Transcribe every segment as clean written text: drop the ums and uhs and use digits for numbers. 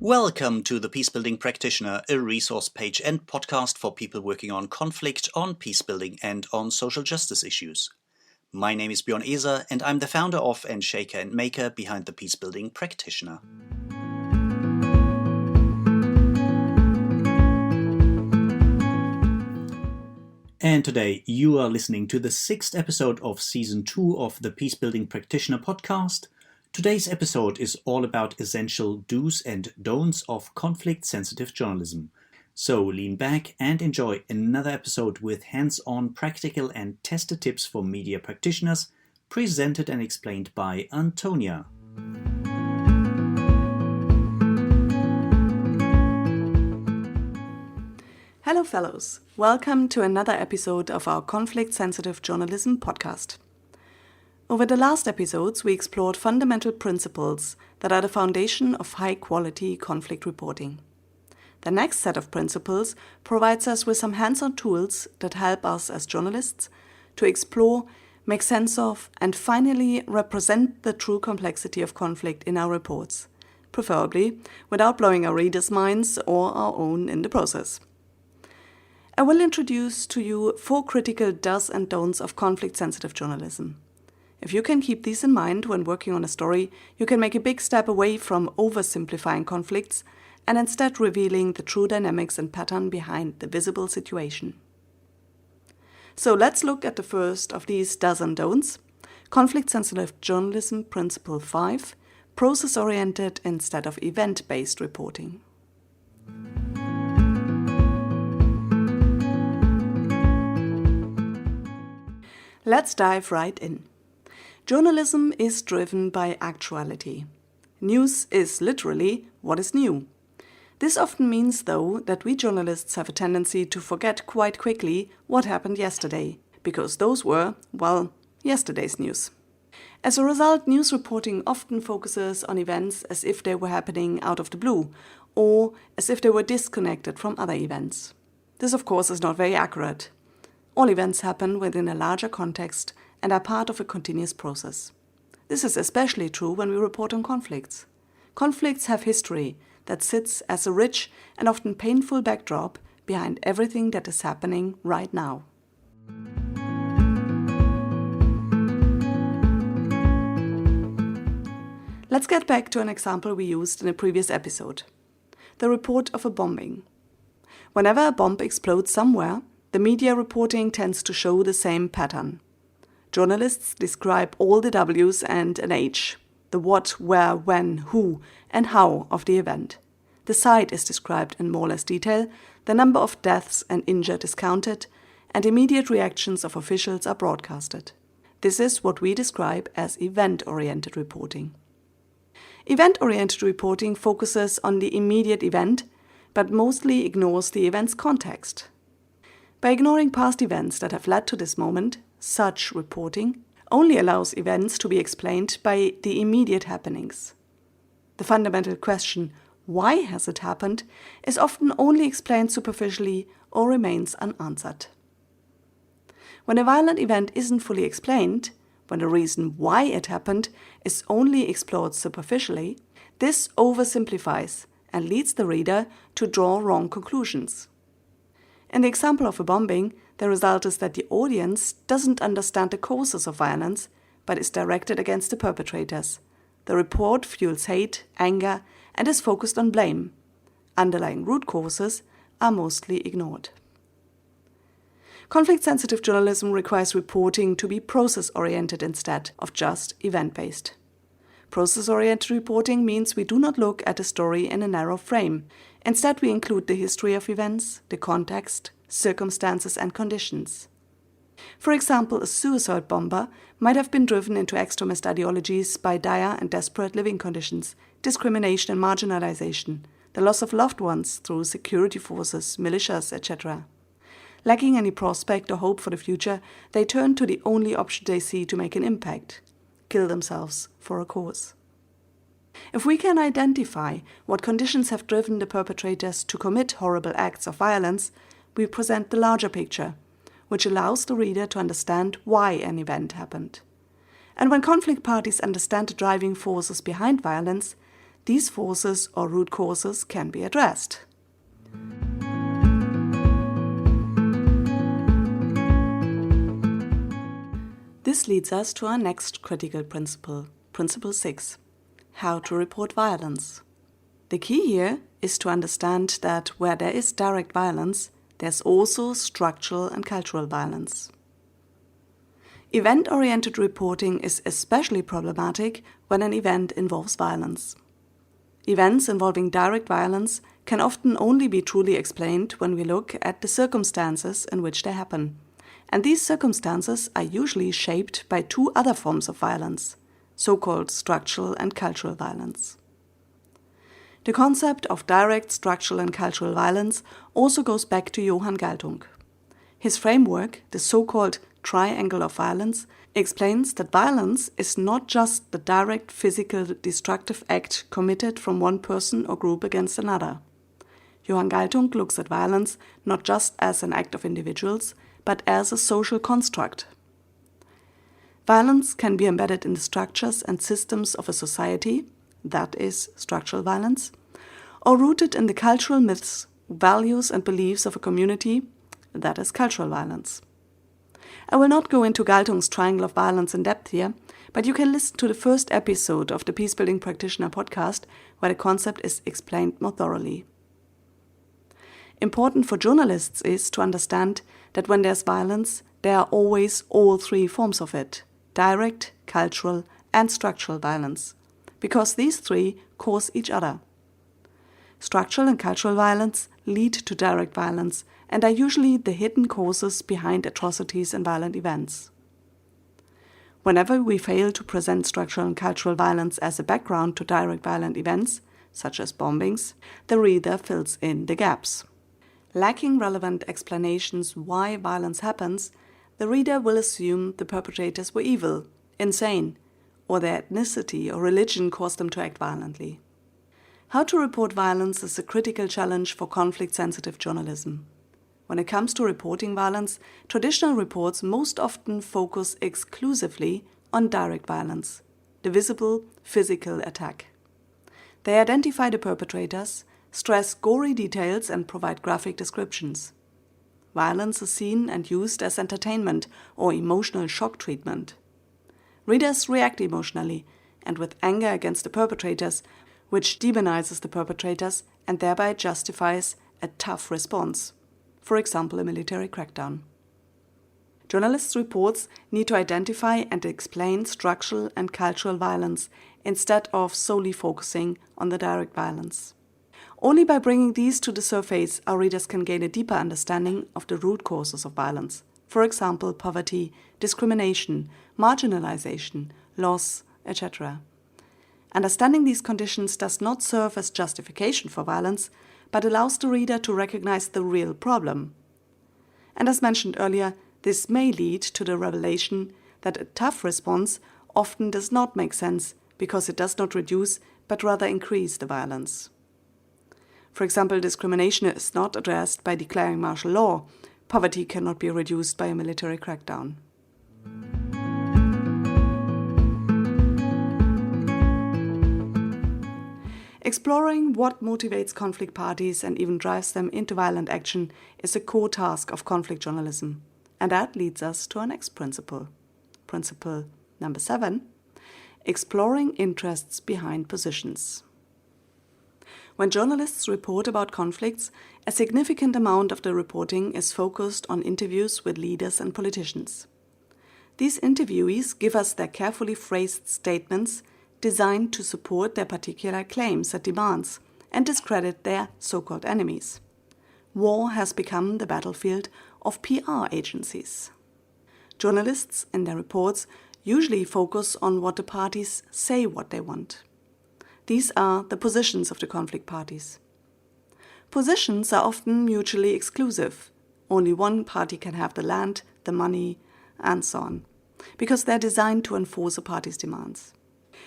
Welcome to the Peacebuilding Practitioner, a resource page and podcast for people working on conflict, on peacebuilding, and on social justice issues. My name is Björn Eser, and I'm the founder of and shaker and maker behind the Peacebuilding Practitioner. And today you are listening to the 6th episode of Season 2 of the Peacebuilding Practitioner podcast. Today's episode is all about essential do's and don'ts of conflict-sensitive journalism. So lean back and enjoy another episode with hands-on practical and tested tips for media practitioners, presented and explained by Antonia. Hello fellows, welcome to another episode of our Conflict-Sensitive Journalism podcast. Over the last episodes, we explored fundamental principles that are the foundation of high-quality conflict reporting. The next set of principles provides us with some hands-on tools that help us as journalists to explore, make sense of, and finally represent the true complexity of conflict in our reports, preferably without blowing our readers' minds or our own in the process. I will introduce to you 4 critical do's and don'ts of conflict-sensitive journalism. If you can keep these in mind when working on a story, you can make a big step away from oversimplifying conflicts and instead revealing the true dynamics and pattern behind the visible situation. So let's look at the first of these do's and don'ts, conflict-sensitive journalism principle 5, process-oriented instead of event-based reporting. Let's dive right in. Journalism is driven by actuality. News is literally what is new. This often means, though, that we journalists have a tendency to forget quite quickly what happened yesterday, because those were, well, yesterday's news. As a result, news reporting often focuses on events as if they were happening out of the blue, or as if they were disconnected from other events. This, of course, is not very accurate. All events happen within a larger context and are part of a continuous process. This is especially true when we report on conflicts. Conflicts have history that sits as a rich and often painful backdrop behind everything that is happening right now. Let's get back to an example we used in a previous episode. The report of a bombing. Whenever a bomb explodes somewhere, the media reporting tends to show the same pattern. Journalists describe all the W's and an H, the what, where, when, who, and how of the event. The site is described in more or less detail, the number of deaths and injured is counted, and immediate reactions of officials are broadcasted. This is what we describe as event-oriented reporting. Event-oriented reporting focuses on the immediate event, but mostly ignores the event's context. By ignoring past events that have led to this moment, such reporting only allows events to be explained by the immediate happenings. The fundamental question, why has it happened, is often only explained superficially or remains unanswered. When a violent event isn't fully explained, when the reason why it happened is only explored superficially, this oversimplifies and leads the reader to draw wrong conclusions. In the example of a bombing, the result is that the audience doesn't understand the causes of violence, but is directed against the perpetrators. The report fuels hate, anger, and is focused on blame. Underlying root causes are mostly ignored. Conflict-sensitive journalism requires reporting to be process-oriented instead of just event-based. Process-oriented reporting means we do not look at a story in a narrow frame. Instead, we include the history of events, the context, circumstances, and conditions. For example, a suicide bomber might have been driven into extremist ideologies by dire and desperate living conditions, discrimination and marginalization, the loss of loved ones through security forces, militias, etc. Lacking any prospect or hope for the future, they turn to the only option they see to make an impact: kill themselves for a cause. If we can identify what conditions have driven the perpetrators to commit horrible acts of violence, we present the larger picture, which allows the reader to understand why an event happened. And when conflict parties understand the driving forces behind violence, these forces or root causes can be addressed. This leads us to our next critical principle, Principle 6, how to report violence. The key here is to understand that where there is direct violence, there's also structural and cultural violence. Event-oriented reporting is especially problematic when an event involves violence. Events involving direct violence can often only be truly explained when we look at the circumstances in which they happen. And these circumstances are usually shaped by two other forms of violence, so-called structural and cultural violence. The concept of direct structural and cultural violence also goes back to Johann Galtung. His framework, the so-called triangle of violence, explains that violence is not just the direct physical destructive act committed from one person or group against another. Johann Galtung looks at violence not just as an act of individuals, but as a social construct. Violence can be embedded in the structures and systems of a society, that is structural violence, or rooted in the cultural myths, values and beliefs of a community, that is cultural violence. I will not go into Galtung's triangle of violence in depth here, but you can listen to the first episode of the Peacebuilding Practitioner podcast where the concept is explained more thoroughly. Important for journalists is to understand that when there's violence, there are always all three forms of it: direct, cultural, and structural violence, because these three cause each other. Structural and cultural violence lead to direct violence and are usually the hidden causes behind atrocities and violent events. Whenever we fail to present structural and cultural violence as a background to direct violent events, such as bombings, the reader fills in the gaps. Lacking relevant explanations why violence happens, the reader will assume the perpetrators were evil, insane, or their ethnicity or religion caused them to act violently. How to report violence is a critical challenge for conflict-sensitive journalism. When it comes to reporting violence, traditional reports most often focus exclusively on direct violence, the visible physical attack. They identify the perpetrators, stress gory details and provide graphic descriptions. Violence is seen and used as entertainment or emotional shock treatment. Readers react emotionally and with anger against the perpetrators, which demonizes the perpetrators and thereby justifies a tough response, for example a military crackdown. Journalists' reports need to identify and explain structural and cultural violence instead of solely focusing on the direct violence. Only by bringing these to the surface, our readers can gain a deeper understanding of the root causes of violence, for example poverty, discrimination, marginalization, loss, etc. Understanding these conditions does not serve as justification for violence, but allows the reader to recognize the real problem. And as mentioned earlier, this may lead to the revelation that a tough response often does not make sense because it does not reduce but rather increase the violence. For example, discrimination is not addressed by declaring martial law. Poverty cannot be reduced by a military crackdown. Exploring what motivates conflict parties and even drives them into violent action is a core task of conflict journalism. And that leads us to our next principle. Principle number 7, exploring interests behind positions. When journalists report about conflicts, a significant amount of the reporting is focused on interviews with leaders and politicians. These interviewees give us their carefully phrased statements designed to support their particular claims and demands and discredit their so-called enemies. War has become the battlefield of PR agencies. Journalists, in their reports, usually focus on what the parties say what they want. These are the positions of the conflict parties. Positions are often mutually exclusive. Only one party can have the land, the money, and so on, because they're designed to enforce a party's demands.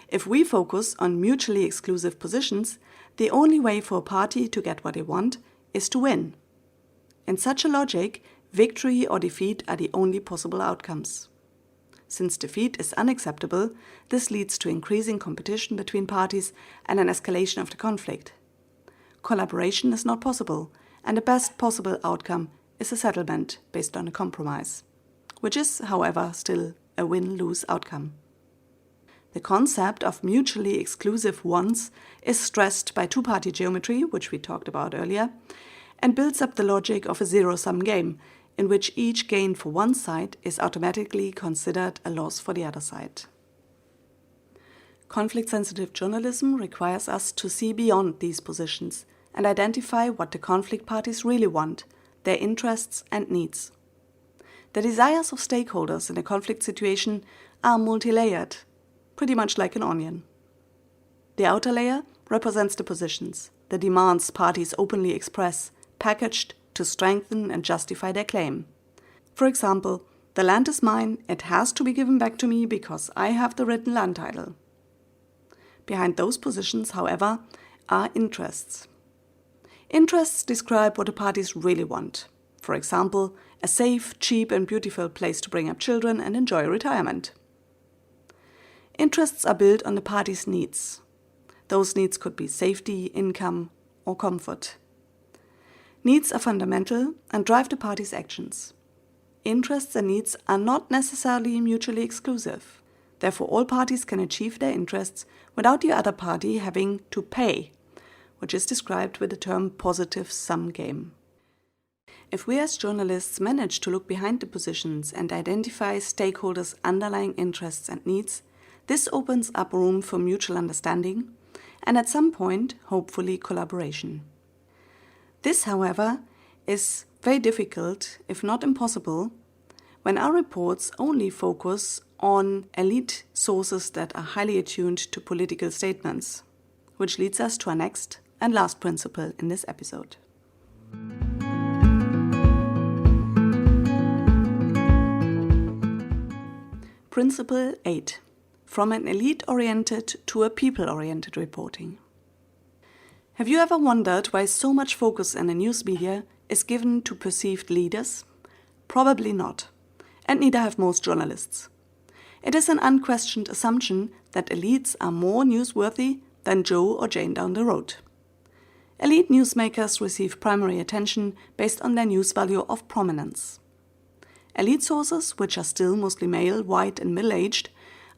If we focus on mutually exclusive positions, the only way for a party to get what they want is to win. In such a logic, victory or defeat are the only possible outcomes. Since defeat is unacceptable, this leads to increasing competition between parties and an escalation of the conflict. Collaboration is not possible, and the best possible outcome is a settlement based on a compromise, which is, however, still a win-lose outcome. The concept of mutually exclusive wants is stressed by two-party geometry, which we talked about earlier, and builds up the logic of a zero-sum game, in which each gain for one side is automatically considered a loss for the other side. Conflict-sensitive journalism requires us to see beyond these positions and identify what the conflict parties really want, their interests and needs. The desires of stakeholders in a conflict situation are multi-layered, pretty much like an onion. The outer layer represents the positions, the demands parties openly express, packaged to strengthen and justify their claim. For example, the land is mine, it has to be given back to me because I have the written land title. Behind those positions, however, are interests. Interests describe what the parties really want. For example, a safe, cheap and beautiful place to bring up children and enjoy retirement. Interests are built on the parties' needs. Those needs could be safety, income, or comfort. Needs are fundamental and drive the parties' actions. Interests and needs are not necessarily mutually exclusive. Therefore, all parties can achieve their interests without the other party having to pay, which is described with the term positive sum game. If we as journalists manage to look behind the positions and identify stakeholders' underlying interests and needs, this opens up room for mutual understanding and at some point, hopefully, collaboration. This, however, is very difficult, if not impossible, when our reports only focus on elite sources that are highly attuned to political statements, which leads us to our next and last principle in this episode. Principle 8. From an elite-oriented to a people-oriented reporting. Have you ever wondered why so much focus in the news media is given to perceived leaders? Probably not, and neither have most journalists. It is an unquestioned assumption that elites are more newsworthy than Joe or Jane down the road. Elite newsmakers receive primary attention based on their news value of prominence. Elite sources, which are still mostly male, white and middle-aged,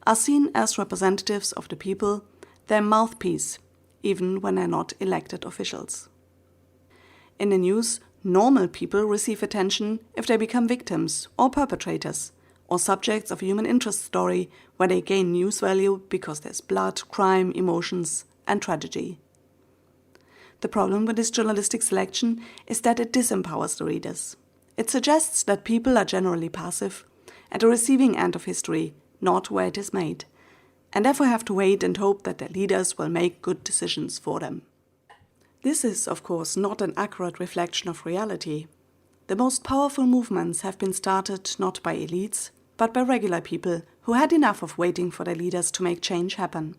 are seen as representatives of the people, their mouthpiece, even when they're not elected officials. In the news, normal people receive attention if they become victims or perpetrators, or subjects of a human interest story where they gain news value because there's blood, crime, emotions, and tragedy. The problem with this journalistic selection is that it disempowers the readers. It suggests that people are generally passive, at the receiving end of history, not where it is made, and therefore have to wait and hope that their leaders will make good decisions for them. This is, of course, not an accurate reflection of reality. The most powerful movements have been started not by elites, but by regular people who had enough of waiting for their leaders to make change happen.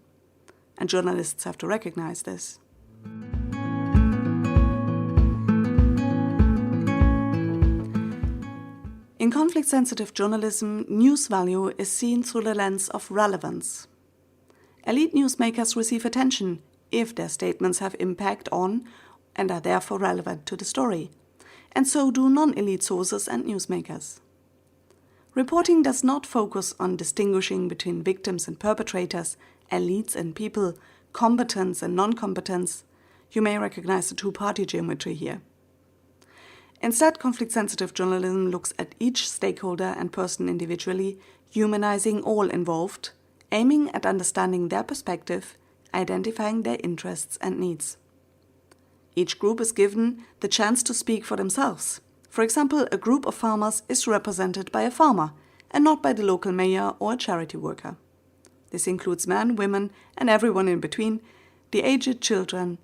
And journalists have to recognize this. In conflict-sensitive journalism, news value is seen through the lens of relevance. Elite newsmakers receive attention if their statements have impact on and are therefore relevant to the story, and so do non-elite sources and newsmakers. Reporting does not focus on distinguishing between victims and perpetrators, elites and people, competence and non-competence. You may recognize the two-party geometry here. Instead, conflict-sensitive journalism looks at each stakeholder and person individually, humanizing all involved, aiming at understanding their perspective, identifying their interests and needs. Each group is given the chance to speak for themselves. For example, a group of farmers is represented by a farmer and not by the local mayor or a charity worker. This includes men, women, and everyone in between, the aged, children,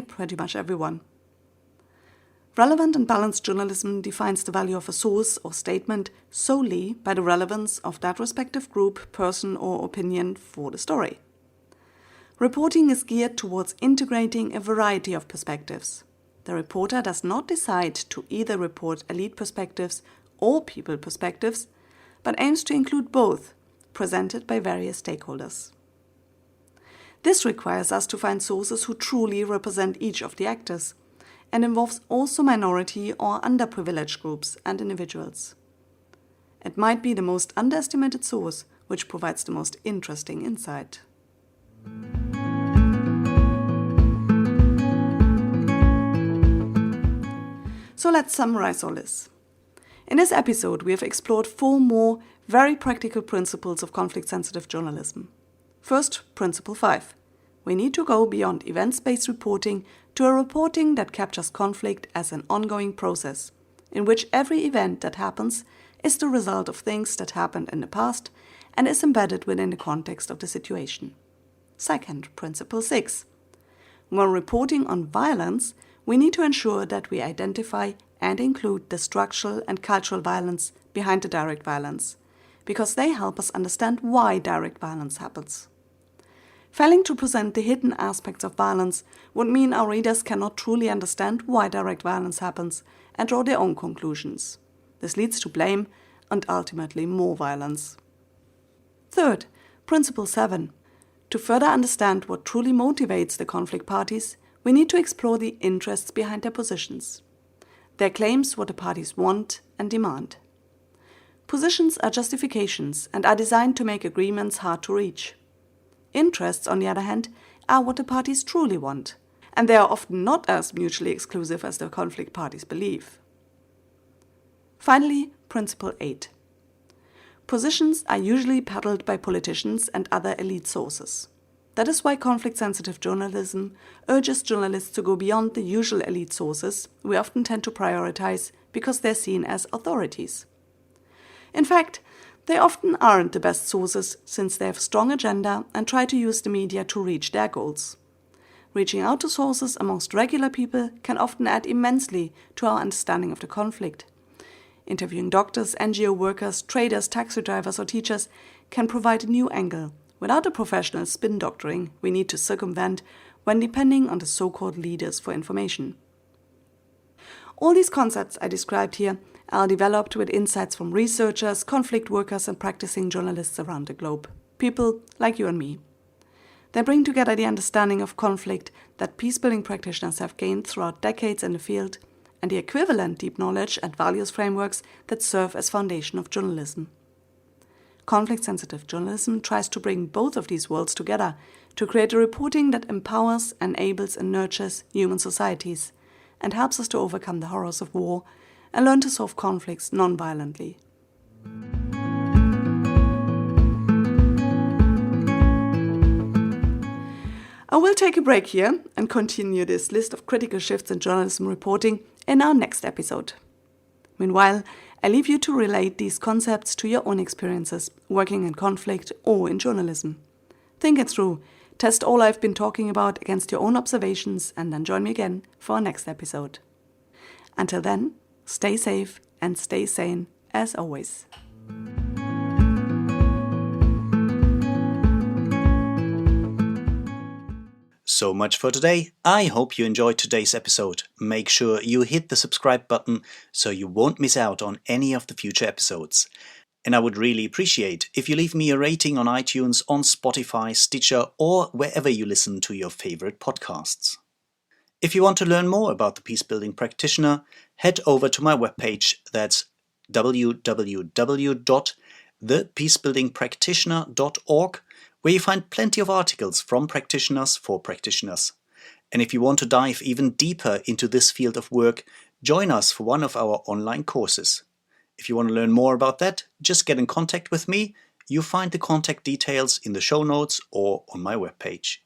pretty much everyone. Relevant and balanced journalism defines the value of a source or statement solely by the relevance of that respective group, person, or opinion for the story. Reporting is geared towards integrating a variety of perspectives. The reporter does not decide to either report elite perspectives or people perspectives, but aims to include both, presented by various stakeholders. This requires us to find sources who truly represent each of the actors, and involves also minority or underprivileged groups and individuals. It might be the most underestimated source which provides the most interesting insight. So let's summarize all this. In this episode, we have explored 4 more very practical principles of conflict-sensitive journalism. First, Principle 5. We need to go beyond events-based reporting to a reporting that captures conflict as an ongoing process, in which every event that happens is the result of things that happened in the past and is embedded within the context of the situation. Second, Principle 6. When reporting on violence, we need to ensure that we identify and include the structural and cultural violence behind the direct violence, because they help us understand why direct violence happens. Failing to present the hidden aspects of violence would mean our readers cannot truly understand why direct violence happens and draw their own conclusions. This leads to blame and ultimately more violence. Third, Principle 7. To further understand what truly motivates the conflict parties, we need to explore the interests behind their positions. Their claims, what the parties want and demand. Positions are justifications and are designed to make agreements hard to reach. Interests, on the other hand, are what the parties truly want, and they are often not as mutually exclusive as the conflict parties believe. Finally, Principle 8. Positions are usually peddled by politicians and other elite sources. That is why conflict-sensitive journalism urges journalists to go beyond the usual elite sources we often tend to prioritize because they're seen as authorities. In fact, they often aren't the best sources since they have a strong agenda and try to use the media to reach their goals. Reaching out to sources amongst regular people can often add immensely to our understanding of the conflict. Interviewing doctors, NGO workers, traders, taxi drivers or teachers can provide a new angle without the professional spin doctoring we need to circumvent when depending on the so-called leaders for information. All these concepts I described here are developed with insights from researchers, conflict workers and practicing journalists around the globe, people like you and me. They bring together the understanding of conflict that peacebuilding practitioners have gained throughout decades in the field and the equivalent deep knowledge and values frameworks that serve as foundation of journalism. Conflict-sensitive journalism tries to bring both of these worlds together to create a reporting that empowers, enables and nurtures human societies and helps us to overcome the horrors of war and learn to solve conflicts non-violently. I will take a break here and continue this list of critical shifts in journalism reporting in our next episode. Meanwhile, I leave you to relate these concepts to your own experiences working in conflict or in journalism. Think it through, test all I've been talking about against your own observations and then join me again for our next episode. Until then, stay safe and stay sane as always. So much for today. I hope you enjoyed today's episode. Make sure you hit the subscribe button so you won't miss out on any of the future episodes. And I would really appreciate if you leave me a rating on iTunes, on Spotify, Stitcher, or wherever you listen to your favorite podcasts. If you want to learn more about the Peacebuilding Practitioner, head over to my webpage. That's www.thepeacebuildingpractitioner.org, where you find plenty of articles from practitioners for practitioners. And if you want to dive even deeper into this field of work, join us for one of our online courses. If you want to learn more about that, just get in contact with me. You'll find the contact details in the show notes or on my webpage.